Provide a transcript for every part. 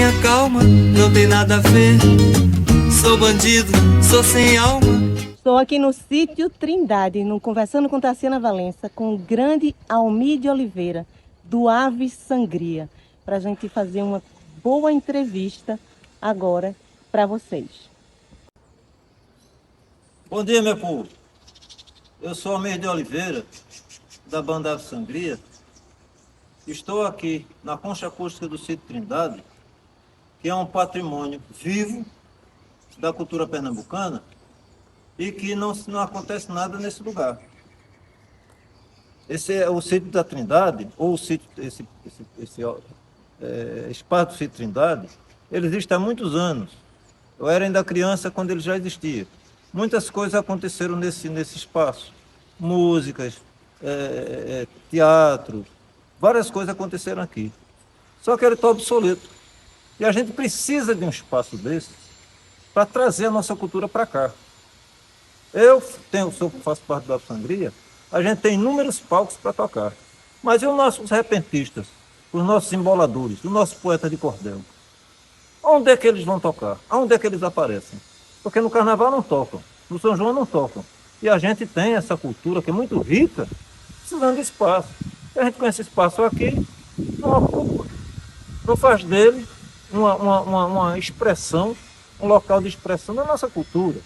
tenha calma, não tem nada a ver. Sou bandido, sou sem alma. Estou aqui no sítio Trindade, conversando com Tassiana Valença, com o grande Almir de Oliveira, do Ave Sangria, para a gente fazer uma boa entrevista agora para vocês. Bom dia, meu povo. Eu sou Almir de Oliveira, da banda Ave Sangria. Estou aqui na concha acústica do sítio Trindade, que é um patrimônio vivo da cultura pernambucana e que não acontece nada nesse lugar. Esse é o sítio da Trindade, ou o sítio, esse espaço do sítio Trindade, ele existe há muitos anos. Eu era ainda criança quando ele já existia. Muitas coisas aconteceram nesse espaço. Músicas, teatro, várias coisas aconteceram aqui. Só que ele está obsoleto. E a gente precisa de um espaço desse para trazer a nossa cultura para cá. Eu faço parte da Sangria, a gente tem inúmeros palcos para tocar. Mas e os nossos repentistas, os nossos emboladores, os nossos poetas de cordel? Onde é que eles vão tocar? Onde é que eles aparecem? Porque no Carnaval não tocam, no São João não tocam. E a gente tem essa cultura que é muito rica, precisando de espaço. E a gente com esse espaço aqui, não ocupa, não faz dele uma expressão, um local de expressão da nossa cultura.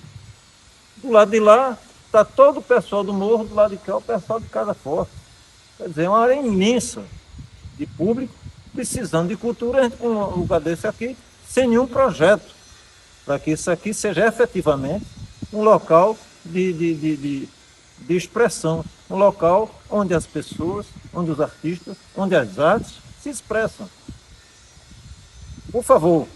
Do lado de lá está todo o pessoal do morro, do lado de cá o pessoal de Casa Forte. Quer dizer, é uma área imensa de público precisando de cultura, a gente com um lugar desse aqui, sem nenhum projeto, para que isso aqui seja efetivamente um local de expressão, um local onde as pessoas, onde os artistas, onde as artes se expressam. Por favor,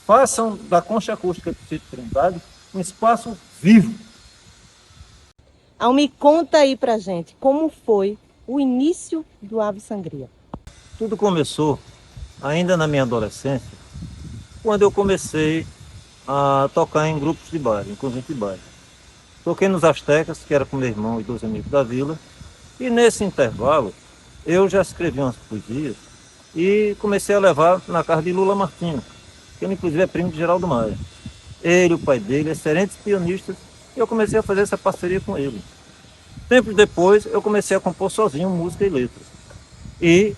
façam da concha acústica do sítio Trindade um espaço vivo. Almir, conta aí pra gente como foi o início do Ave Sangria. Tudo começou ainda na minha adolescência, quando eu comecei a tocar em grupos de baile, em conjunto de baile. Toquei nos Aztecas, que era com meu irmão e 2 amigos da vila, e nesse intervalo eu já escrevi umas poesias e comecei a levar na casa de Lula Martins, que ele inclusive é primo de Geraldo Maia. Ele, o pai dele, excelentes pianistas, e eu comecei a fazer essa parceria com ele. Tempos depois eu comecei a compor sozinho música e letras. E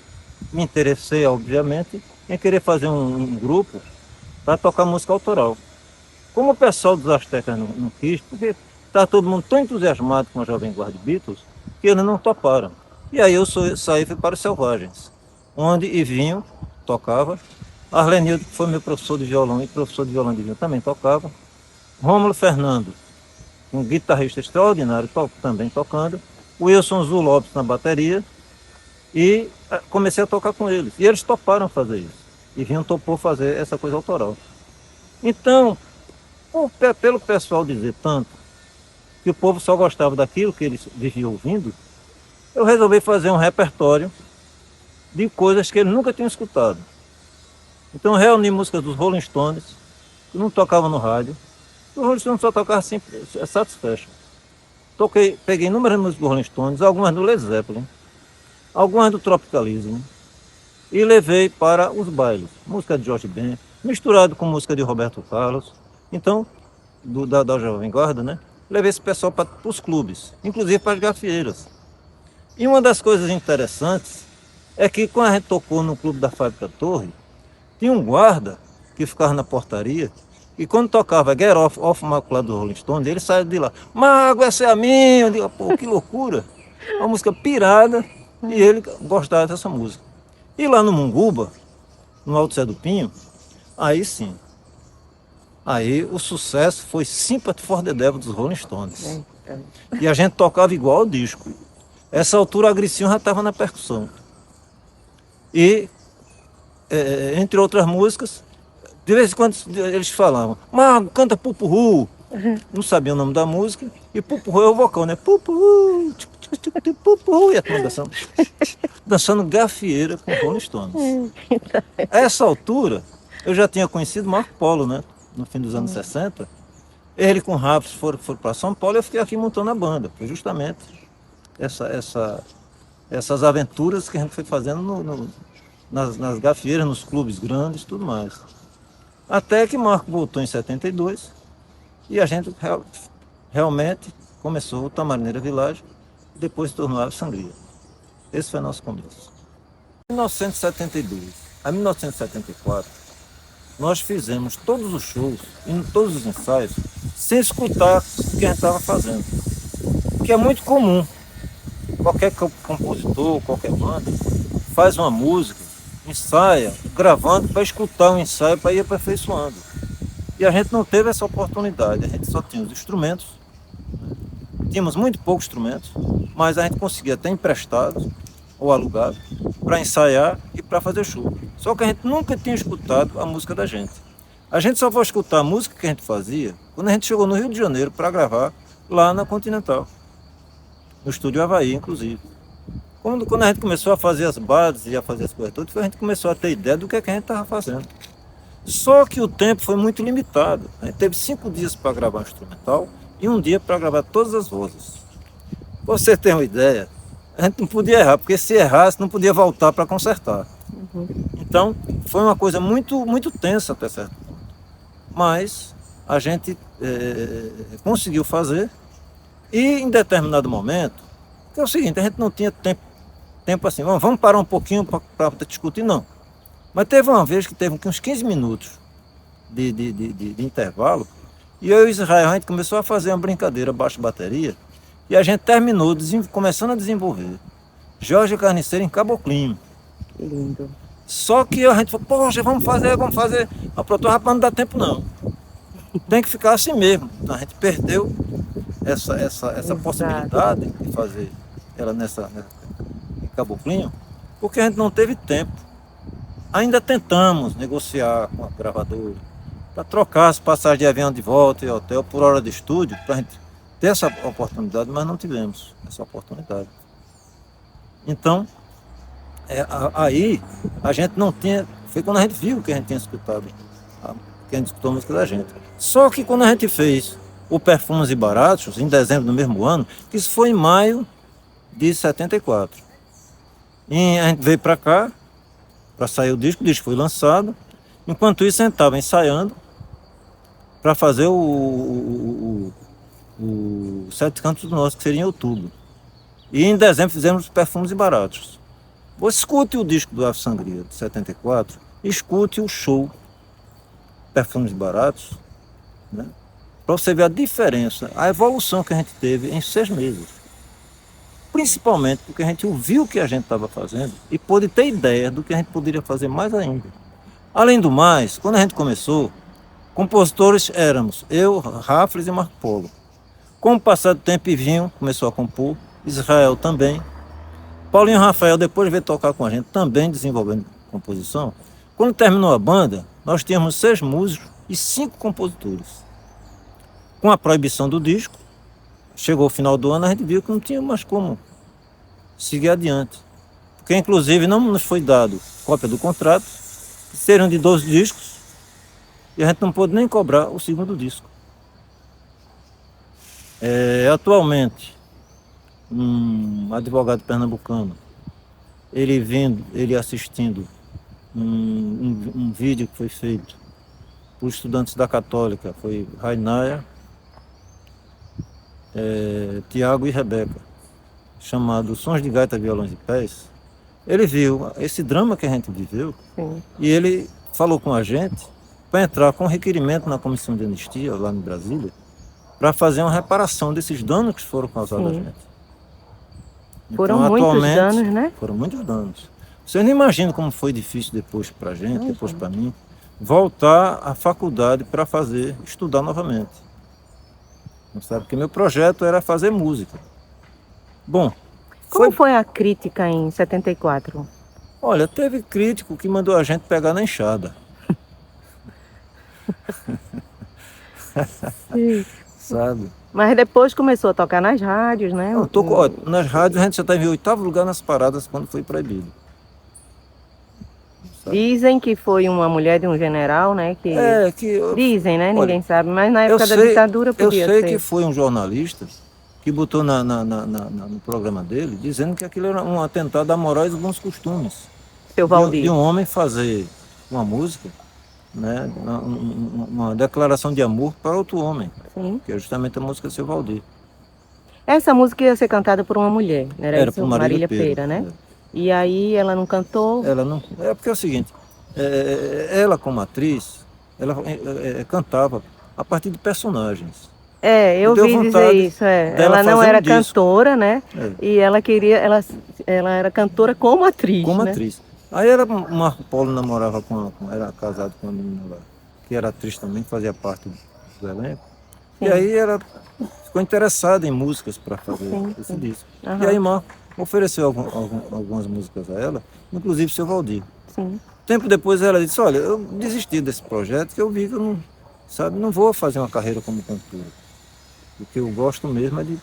me interessei, obviamente, em querer fazer um grupo para tocar música autoral. Como o pessoal dos Aztecas não quis, porque está todo mundo tão entusiasmado com a Jovem Guarda Beatles, que eles não toparam. E aí eu saí e fui para os Selvagens, onde Ivinho tocava, Arlenildo, que foi meu professor de violão e professor de violão de Ivinho, também tocava, Rômulo Fernando, um guitarrista extraordinário, também tocando, Wilson Zu Lopes na bateria, e comecei a tocar com eles. E eles toparam fazer isso. Ivinho topou fazer essa coisa autoral. Então, pelo pessoal dizer tanto que o povo só gostava daquilo que eles viviam ouvindo, eu resolvi fazer um repertório de coisas que eles nunca tinham escutado. Então reuni músicas dos Rolling Stones, que não tocavam no rádio. Os Rolling Stones só tocavam assim, Satisfaction. Peguei inúmeras músicas dos Rolling Stones, algumas do Led Zeppelin, algumas do Tropicalismo, e levei para os bailes. Música de Jorge Ben, misturado com música de Roberto Carlos. Então, da Jovem Guarda, né? Levei esse pessoal para os clubes, inclusive para as gafieiras. E uma das coisas interessantes é que quando a gente tocou no clube da Fábrica Torre, tinha um guarda que ficava na portaria e quando tocava Get Off Maculado do Rolling Stones, ele saía de lá, Mago, essa é a minha. Eu digo, pô, que loucura. Uma música pirada e ele gostava dessa música. E lá no Munguba, no Alto Zé do Pinho, aí sim. Aí o sucesso foi Sympathy for the Devil dos Rolling Stones. E a gente tocava igual ao disco. Essa altura a Gricinho já estava na percussão. E, entre outras músicas, de vez em quando eles falavam, Mago, canta Pupurru. Não sabia o nome da música. E Pupurru é o vocal, né? Pupurru, Pupurru. E a turma dançando gafieira com Rolling Stones. A essa altura, eu já tinha conhecido Marco Polo, né? No fim dos anos 60. Ele com o Raps foram para São Paulo e eu fiquei aqui montando a banda. Foi justamente essas aventuras que a gente foi fazendo nas gafieiras, nos clubes grandes, tudo mais. Até que Marco voltou em 72 e a gente realmente começou o Tamarineira Village, depois se tornou Ave Sangria. Esse foi o nosso começo. Em 1972 a 1974, nós fizemos todos os shows e todos os ensaios sem escutar o que a gente estava fazendo. Que é muito comum. Qualquer compositor, qualquer banda, faz uma música, ensaia, gravando para escutar o ensaio, para ir aperfeiçoando. E a gente não teve essa oportunidade, a gente só tinha os instrumentos, tínhamos muito poucos instrumentos, mas a gente conseguia ter emprestados ou alugado para ensaiar e para fazer show. Só que a gente nunca tinha escutado a música da gente. A gente só foi escutar a música que a gente fazia quando a gente chegou no Rio de Janeiro para gravar lá na Continental, no estúdio Havaí, inclusive. Quando a gente começou a fazer as bases e a fazer as coisas todas, a gente começou a ter ideia do que a gente estava fazendo. Só que o tempo foi muito limitado. A gente teve 5 dias para gravar o instrumental e 1 dia para gravar todas as vozes. Pra você ter uma ideia, a gente não podia errar, porque se errasse não podia voltar para consertar. Então foi uma coisa muito, muito tensa até certo ponto. Mas a gente conseguiu fazer e em determinado momento, que é o seguinte, a gente não tinha tempo assim, vamos parar um pouquinho para discutir, não. Mas teve uma vez que teve uns 15 minutos de intervalo, e eu e Israel, a gente começou a fazer uma brincadeira baixo bateria, e a gente terminou começando a desenvolver Jorge Carniceiro em Caboclinho. Que lindo. Só que a gente falou, poxa, vamos fazer. A produtora, rapaz, não dá tempo não. Tem que ficar assim mesmo. Então, a gente perdeu essa possibilidade de fazer ela em Caboclinho, porque a gente não teve tempo. Ainda tentamos negociar com a gravadora para trocar as passagens de avião de volta e hotel por hora de estúdio, para a gente ter essa oportunidade, mas não tivemos essa oportunidade. Então, aí a gente não tinha, foi quando a gente viu que a gente tinha escutado, que a gente escutou a música da gente. Só que quando a gente fez o Perfumes e Baratos, em dezembro do mesmo ano, que isso foi em maio de 74. E a gente veio para cá, para sair o disco foi lançado. Enquanto isso, a gente estava ensaiando para fazer o Sete Cantos do Norte, que seria em outubro. E em dezembro fizemos Perfumes e Baratos. Você escute o disco do Ave Sangria, de 74, escute o show Perfumes e Baratos, né? Para você ver a diferença, a evolução que a gente teve em 6 meses. Principalmente porque a gente ouviu o que a gente estava fazendo e pôde ter ideia do que a gente poderia fazer mais ainda. Além do mais, quando a gente começou, compositores éramos eu, Rafles e Marco Polo. Com o passar do tempo, Ivinho começou a compor, Israel também. Paulinho Rafael depois veio tocar com a gente, também desenvolvendo composição. Quando terminou a banda, nós tínhamos 6 músicos e 5 compositores. Com a proibição do disco, chegou o final do ano, a gente viu que não tinha mais como seguir adiante. Porque, inclusive, não nos foi dado cópia do contrato, que seriam de 12 discos, e a gente não pôde nem cobrar o segundo disco. Atualmente, um advogado pernambucano, ele assistindo um vídeo que foi feito por estudantes da Católica, foi Rainaya, Tiago e Rebeca, chamado Sons de Gaita, Violões e Pés. Ele viu esse drama que a gente viveu. Sim. E ele falou com a gente para entrar com requerimento na comissão de anistia lá em Brasília para fazer uma reparação desses danos que foram causados a gente. Foram Então, muitos atualmente, danos, né? Foram muitos danos. Vocês não imaginam como foi difícil depois para a gente, depois para mim, voltar à faculdade para estudar novamente. Não sabe? Porque meu projeto era fazer música. Bom, Como foi a crítica em 74? olha, teve crítico que mandou a gente pegar na enxada. Sim. Sabe? Mas depois começou a tocar nas rádios, né? Olha, nas rádios a gente já está em 8º lugar nas paradas quando foi proibido. Dizem que foi uma mulher de um general, né? Dizem, né? Ninguém sabe, mas na época da ditadura podia ser. Eu sei que foi um jornalista que botou no programa dele, dizendo que aquilo era um atentado à moral e aos bons costumes. Seu Valdir. de um homem fazer uma música, né, uma declaração de amor para outro homem, Sim. que é justamente a música Seu Valdir. Essa música ia ser cantada por uma mulher, não era isso? Por Marília Pêra, né? E aí ela não cantou? Ela não. É porque é o seguinte, ela como atriz, ela cantava a partir de personagens. Eu Deu vi dizer vontade isso, é. dela Ela não fazer um era disco. cantora, né? É. E ela queria, ela era cantora como atriz, Como né? atriz. Aí ela, Marco Polo namorava era casado com uma menina lá, que era atriz também, fazia parte do elenco. Sim. E aí ela ficou interessada em músicas para fazer Sim, esse sim. disco. Aham. E aí Marco ofereceu algumas músicas a ela, inclusive Seu Valdir. Sim. Tempo depois ela disse, olha, eu desisti desse projeto, que eu vi que eu não, sabe, não vou fazer uma carreira como cantora. O que eu gosto mesmo é de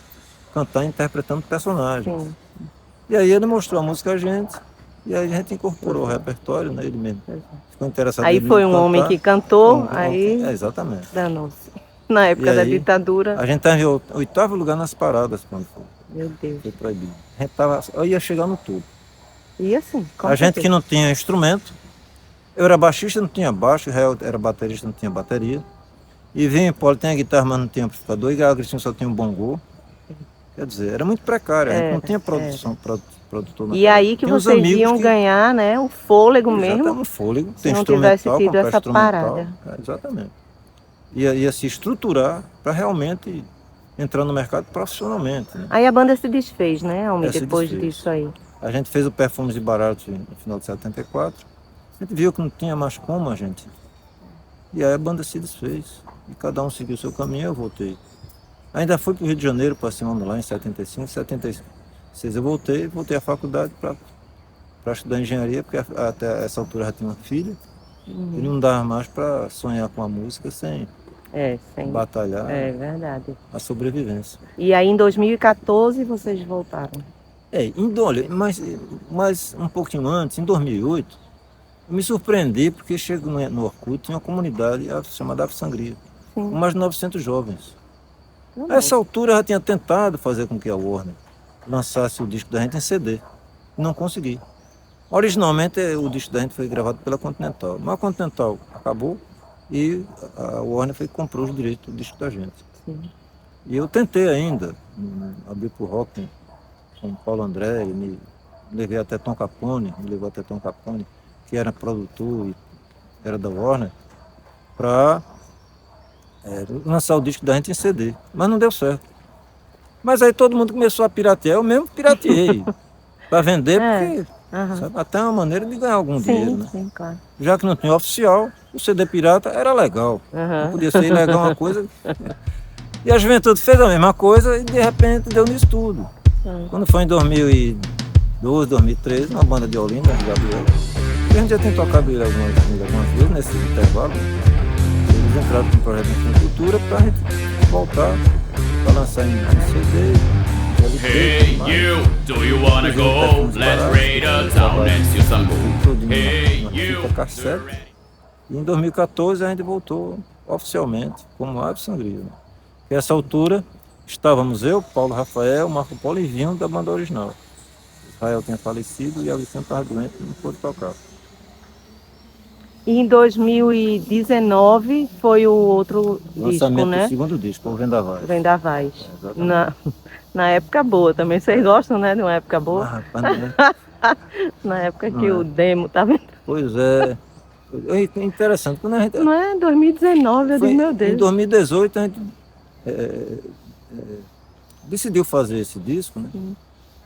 cantar interpretando personagens. Sim. E aí ele mostrou a música a gente, e aí a gente incorporou o repertório, né, ele mesmo. Ficou interessado Aí em foi um cantar. homem que cantou, Um- aí exatamente. danou-se. Na época E da aí, ditadura, A gente estava em 8º lugar nas paradas quando meu Deus. foi proibido. Eu ia chegar no topo. E assim, com A gente certeza. que não tinha instrumento, eu era baixista, não tinha baixo, o Israel era baterista, não tinha bateria. E Vinho e Paulo tinha guitarra, mas não tinha amplificador, e a Agostinho só tinha um bongô. Quer dizer, era muito precário, a gente não tinha produtor na E época. aí que Tinha uns vocês amigos iam que ganhar, né, o fôlego já mesmo, estavam fôlego, se tem não tivesse instrumental, tido comprar essa instrumental. parada. Exatamente. Ia se estruturar para realmente entrar no mercado profissionalmente. Né? Aí a banda se desfez, né, Almir, Se depois desfez. disso aí. A gente fez o Perfumes e Baratos no final de 74. A gente viu que não tinha mais como a gente. E aí a banda se desfez. E cada um seguiu o seu caminho e eu voltei. Ainda fui para o Rio de Janeiro, passei um ano lá em 75, 76 eu voltei à faculdade para estudar engenharia, porque até essa altura já tinha uma filha. E não dava mais para sonhar com a música sem batalhar É verdade. a sobrevivência. E aí em 2014 vocês voltaram. Olha, mas um pouquinho antes, em 2008, eu me surpreendi porque chego no Orkut, tinha uma comunidade chamada Ave Sangria, com mais de 900 jovens. A essa altura eu já tinha tentado fazer com que a Warner lançasse o disco da gente em CD. Não consegui. Originalmente o disco da gente foi gravado pela Continental, mas a Continental acabou e a Warner comprou os direitos do disco da gente. Sim. E eu tentei ainda abrir pro rock com o Paulo André, me levei até Tom Capone, que era produtor e era da Warner, para lançar o disco da gente em CD, mas não deu certo. Mas aí todo mundo começou a piratear, eu mesmo pirateei, para vender, porque sabe, até uma maneira de ganhar algum dinheiro. Né? Sim, claro. Já que não tinha oficial, o CD pirata era legal, não podia ser ilegal uma coisa. E a juventude fez a mesma coisa e de repente deu nisso tudo. Quando foi em 2012, 2013, uma banda de Olinda, de Gabriela, a gente já tem tocado ele algumas vezes nesse intervalo. Eles entraram com um projeto de cultura para a gente voltar para lançar em CD. Hey you, do you wanna go? Let's raid a town and see some gold. Hey you, cassete. E em 2014 a gente voltou oficialmente como Ave Sangria. Né? E essa altura estávamos eu, Paulo Rafael, Marco Polo e Vinho da banda original. Israel tinha falecido e a Vicente estava doente e não pôde tocar. E em 2019 foi o outro Lançamento disco, né? do segundo disco, o Vendavais. Vendavais. Na época boa também. Vocês gostam, né, de uma época boa? Rapaz, não é? Na época que o demo estava... Pois é. É interessante. Quando a gente... Não é? 2019, eu digo, meu Deus. Em 2018 a gente decidiu fazer esse disco, né?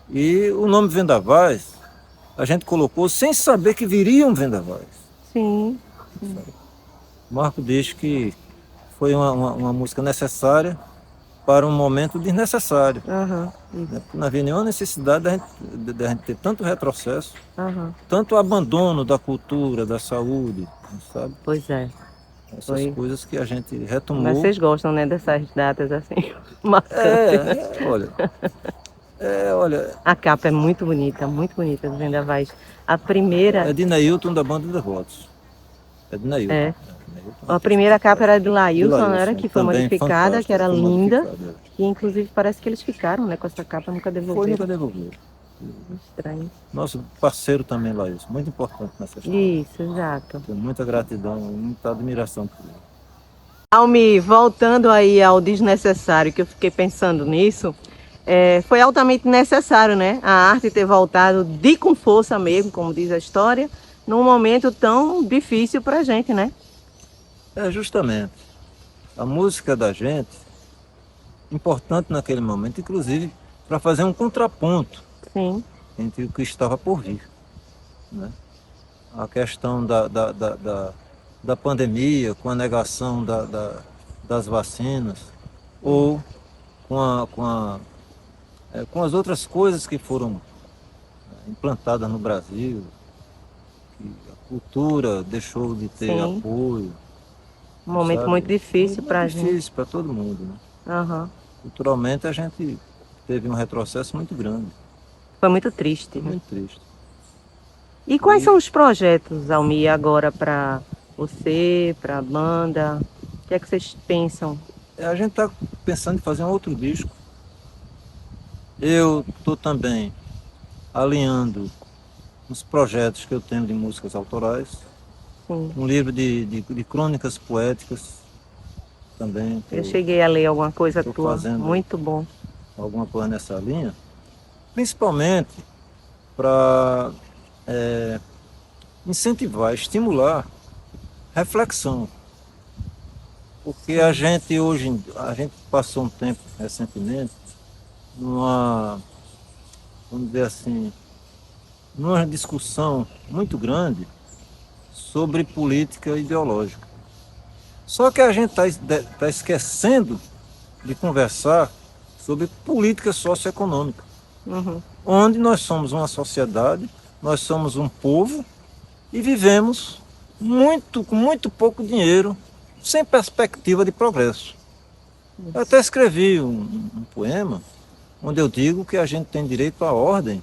E o nome Vendavais a gente colocou sem saber que viriam vendavais. Sim. Marco diz que foi uma música necessária para um momento desnecessário. Né? Não havia nenhuma necessidade da gente ter tanto retrocesso, tanto abandono da cultura, da saúde, sabe? Pois é. Essas coisas que a gente retomou. Mas vocês gostam, né, dessas datas assim, marcantes. Olha... A capa é muito bonita do Vendavais. A primeira... É de Neilton, da banda Devotos. É de Neilton. A primeira capa era de Lailson, não era? Que foi modificada, que era linda. E inclusive parece que eles ficaram, né, com essa capa, nunca devolveram. Nunca devolveram. Estranho. Nosso parceiro também, Laís, muito importante nessa história. Isso, exato. Tenho muita gratidão, muita admiração por ele. Almi, voltando aí ao desnecessário, que eu fiquei pensando nisso, foi altamente necessário, né? A arte ter voltado com força mesmo, como diz a história, num momento tão difícil pra gente, né? É justamente a música da gente, importante naquele momento, inclusive para fazer um contraponto Sim. entre o que estava por vir, né? A questão da pandemia, com a negação das vacinas, ou com as outras coisas que foram implantadas no Brasil, que a cultura deixou de ter Sim. apoio. Um momento sabe? muito difícil Muito pra gente. difícil para todo mundo, né? Aham. Culturalmente a gente teve um retrocesso muito grande, Foi muito triste, né? muito triste. E quais são os projetos, Almi, agora para você, para a banda? O que é que vocês pensam? A gente está pensando em fazer um outro disco. Eu estou também alinhando uns projetos que eu tenho de músicas autorais, Sim. um livro de crônicas poéticas também. Eu cheguei a ler alguma coisa tô tua, fazendo muito bom. alguma coisa nessa linha, principalmente para incentivar, estimular reflexão. Porque a gente passou um tempo recentemente vamos dizer assim, numa discussão muito grande sobre política ideológica. Só que a gente está esquecendo de conversar sobre política socioeconômica, Uhum. onde nós somos uma sociedade, nós somos um povo e vivemos com muito pouco dinheiro, sem perspectiva de progresso. Eu até escrevi um poema onde eu digo que a gente tem direito à ordem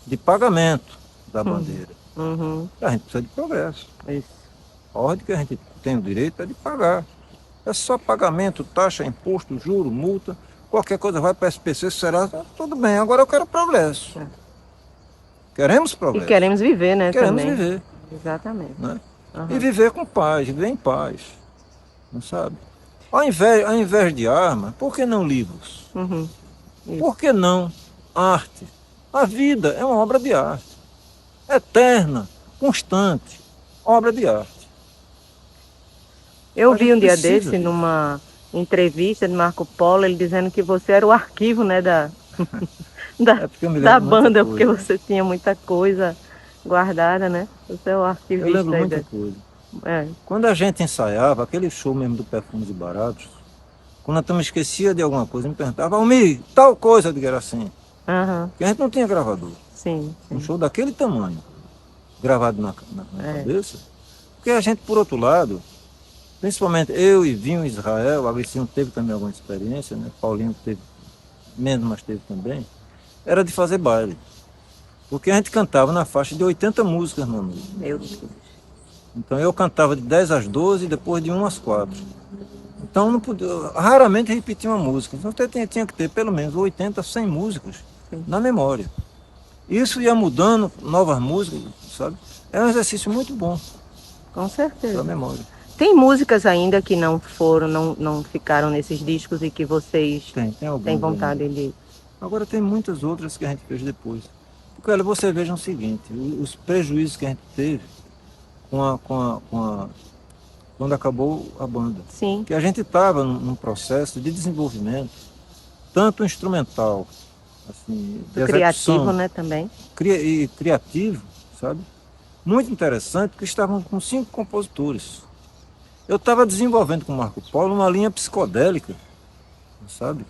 de pagamento da bandeira. Uhum. A gente precisa de progresso. Isso. A ordem que a gente tem o direito é de pagar. É só pagamento, taxa, imposto, juro, multa. Qualquer coisa vai para a SPC, será tudo bem. Agora eu quero progresso. É. Queremos E progresso. queremos viver, né? Queremos também. viver. Exatamente. Né? Uhum. E viver com paz, viver em paz. Não sabe? Ao invés de arma, por que não livros? Uhum. Isso. Por que não arte? A vida é uma obra de arte. Eterna, constante, obra de arte. Eu A vi gente um dia precisa desse, disso. numa entrevista de Marco Polo, ele dizendo que você era o arquivo, né, da Porque eu me da lembro muita banda, porque coisa. você tinha muita coisa guardada, né? Você é o Eu arquivista lembro aí muita coisa. É. Quando a gente ensaiava, aquele show mesmo do Perfumes e Baratos, quando a turma esquecia de alguma coisa, me perguntava, Almir, tal coisa, eu digo, era assim. Aham. Porque a gente não tinha gravador. Sim, Um sim. show daquele tamanho, gravado na É. cabeça. Porque a gente, por outro lado, principalmente eu e Vinho Israel, o Agricinho teve também alguma experiência, né? Paulinho teve menos, mas teve também, era de fazer baile. Porque a gente cantava na faixa de 80 músicas no noite. Meu Deus. Então eu cantava de 10 às 12 e depois de 1 às 4. Então não podia, raramente repetia uma música. Então tinha que ter pelo menos 80, 100 músicas na memória. Isso ia mudando, novas músicas, sabe? É um exercício muito bom Com para a certeza. memória. Tem músicas ainda que não foram, não ficaram nesses discos e que vocês Tem algumas. têm vontade de... Agora tem muitas outras que a gente fez depois. Porque olha, você veja o seguinte, os prejuízos que a gente teve quando acabou a banda. Sim. Que a gente estava num processo de desenvolvimento, tanto instrumental, assim, de Criativo, execução, né, também. e criativo, sabe? Muito interessante, porque estavam com 5 compositores. Eu estava desenvolvendo com o Marco Polo uma linha psicodélica, sabe?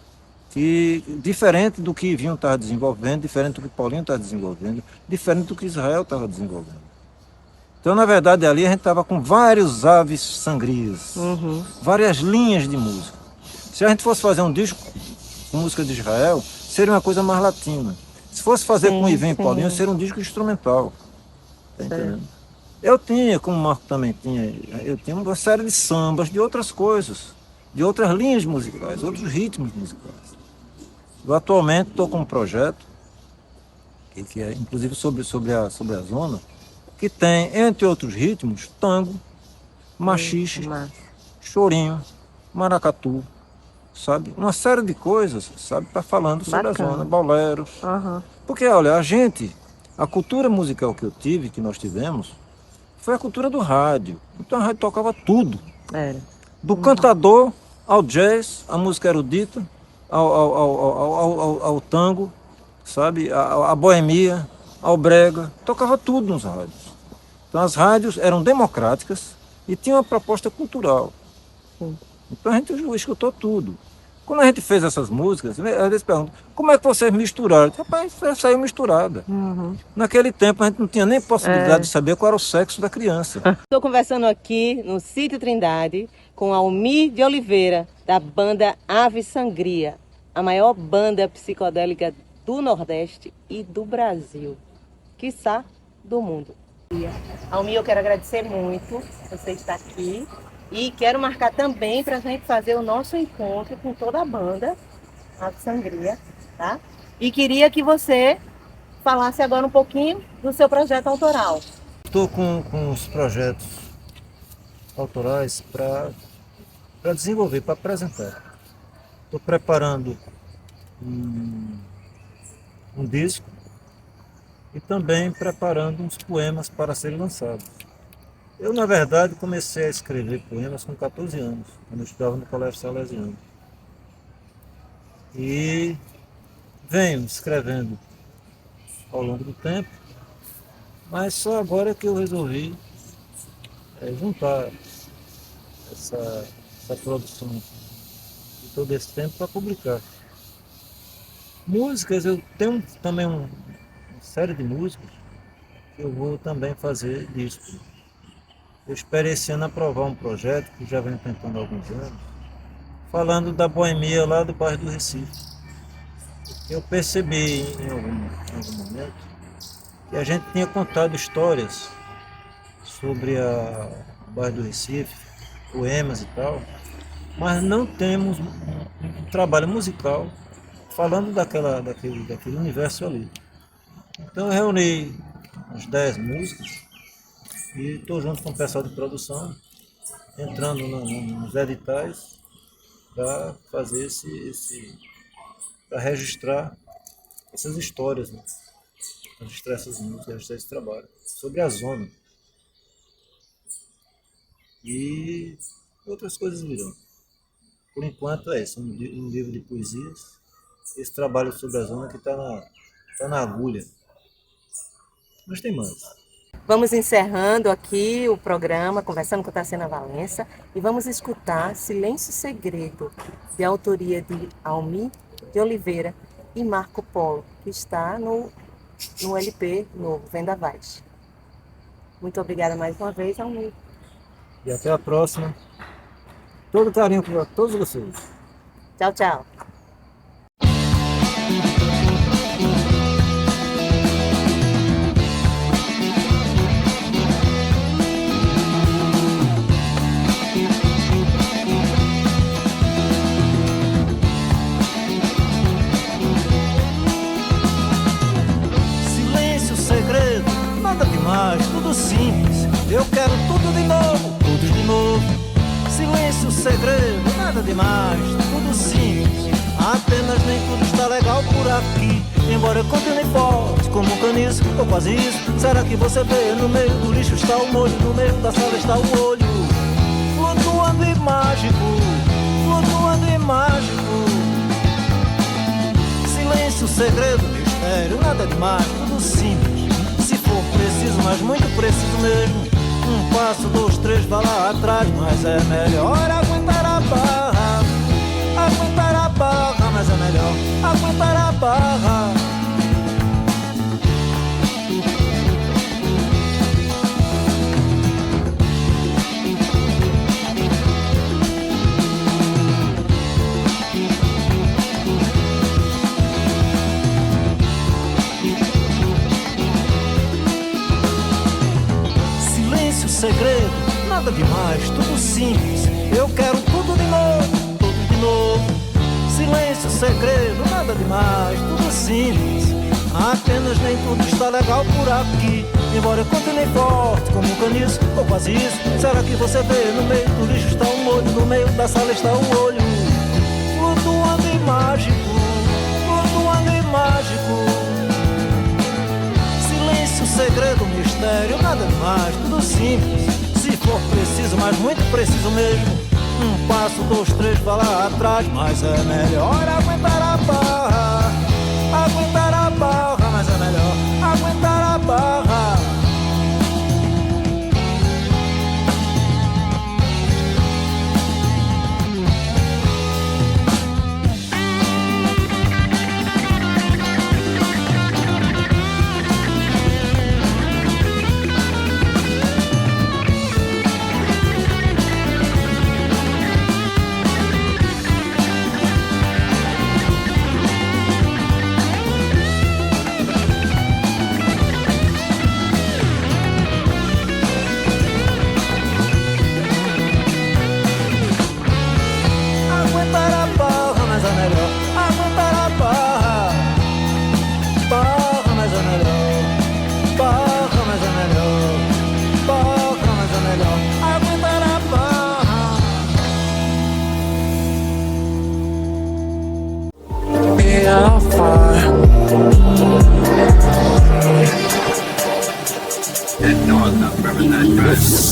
Que diferente do que Vinho estava desenvolvendo, diferente do que Paulinho estava desenvolvendo, diferente do que Israel estava desenvolvendo. Então, na verdade, ali a gente estava com vários aves sangrias, Uhum. várias linhas de música. Se a gente fosse fazer um disco com música de Israel, seria uma coisa mais latina. Se fosse fazer Sim, com Ivan e sim. Paulinho, seria um disco instrumental. Tá Certo. entendendo? Eu tinha, como o Marco também tinha, eu tinha uma série de sambas, de outras coisas, de outras linhas musicais, outros ritmos musicais. Eu atualmente estou com um projeto que é inclusive sobre a zona, que tem, entre outros ritmos, tango, machixe, chorinho, maracatu, sabe? Uma série de coisas, sabe? Tá falando sobre Bacana. a zona, boleros. Porque, olha, a cultura musical que eu tive, que nós tivemos, foi a cultura do rádio. Então a rádio tocava tudo. Era. Do cantador ao jazz, a música erudita, ao tango, sabe? A boemia, ao brega, tocava tudo nos rádios. Então as rádios eram democráticas e tinham uma proposta cultural. Então a gente escutou tudo. Quando a gente fez essas músicas, às vezes perguntam, como é que vocês misturaram? Rapaz, saiu misturada. Naquele tempo a gente não tinha nem possibilidade de saber qual era o sexo da criança. Estou conversando aqui no Sítio Trindade com Almir de Oliveira, da banda Ave Sangria, a maior banda psicodélica do Nordeste e do Brasil, quiçá do mundo. Almir, eu quero agradecer muito você estar aqui e quero marcar também para a gente fazer o nosso encontro com toda a banda Ave Sangria, tá? E queria que você falasse agora um pouquinho do seu projeto autoral. Estou com os projetos autorais para desenvolver, para apresentar. Estou preparando um disco e também preparando uns poemas para serem lançados. Eu, na verdade, comecei a escrever poemas com 14 anos, quando eu estudava no Colégio Salesiano. E venho escrevendo ao longo do tempo, mas só agora que eu resolvi juntar essa produção de todo esse tempo para publicar. Músicas, eu tenho também uma série de músicas que eu vou também fazer disco. Eu espero esse ano aprovar um projeto que já venho tentando há alguns anos, falando da boemia lá do bairro do Recife. Eu percebi em algum momento que a gente tinha contado histórias sobre o bairro do Recife, poemas e tal, mas não temos um trabalho musical falando daquele universo ali. Então eu reuni uns 10 músicas e estou junto com o pessoal de produção, entrando nos editais para fazer para registrar essas histórias, né? Registrar essas músicas, registrar esse trabalho sobre a zona. E outras coisas virão. Por enquanto é isso, um livro de poesias, esse trabalho sobre a zona que está na agulha. Mas tem mais. Vamos encerrando aqui o programa, conversando com Tarsena Valença, e vamos escutar Silêncio Segredo, de autoria de Almir de Oliveira e Marco Polo, que está no LP novo, Vendavais. Muito obrigada mais uma vez, Almir. E até a próxima. Todo carinho para todos vocês. Tchau, tchau. Tudo simples, eu quero tudo de novo, tudo de novo. Silêncio, segredo, nada demais, tudo simples. Apenas nem tudo está legal por aqui. Embora eu continue forte como um caniço, ou quase isso. Será que você vê? No meio do lixo está o molho, no meio da sala está o olho. Flutuando e mágico, flutuando e mágico. Silêncio, segredo, mistério, nada demais, tudo simples. Se for preciso, mas muito preciso mesmo, 1 passo, 2, 3, vá lá atrás. Mas é melhor aguentar a barra, mas é melhor aguentar a barra. Segredo, nada demais, tudo simples. Eu quero tudo de novo, tudo de novo. Silêncio, segredo, nada demais, tudo simples. Apenas nem tudo está legal por aqui. Embora eu continue forte como um caniço, ou quase isso. Será que você vê? No meio do lixo está um olho, no meio da sala está um olho. Flutuando e mágico, flutuando e mágico. Silêncio, segredo, mistério, nada demais, tudo simples. Se for preciso, mas muito preciso mesmo. Um passo, dois, três, vai lá atrás. Mas é melhor aguentar a barra. Aguentar a barra, mas é melhor aguentar a barra. And no, I'm not grabbing that dress.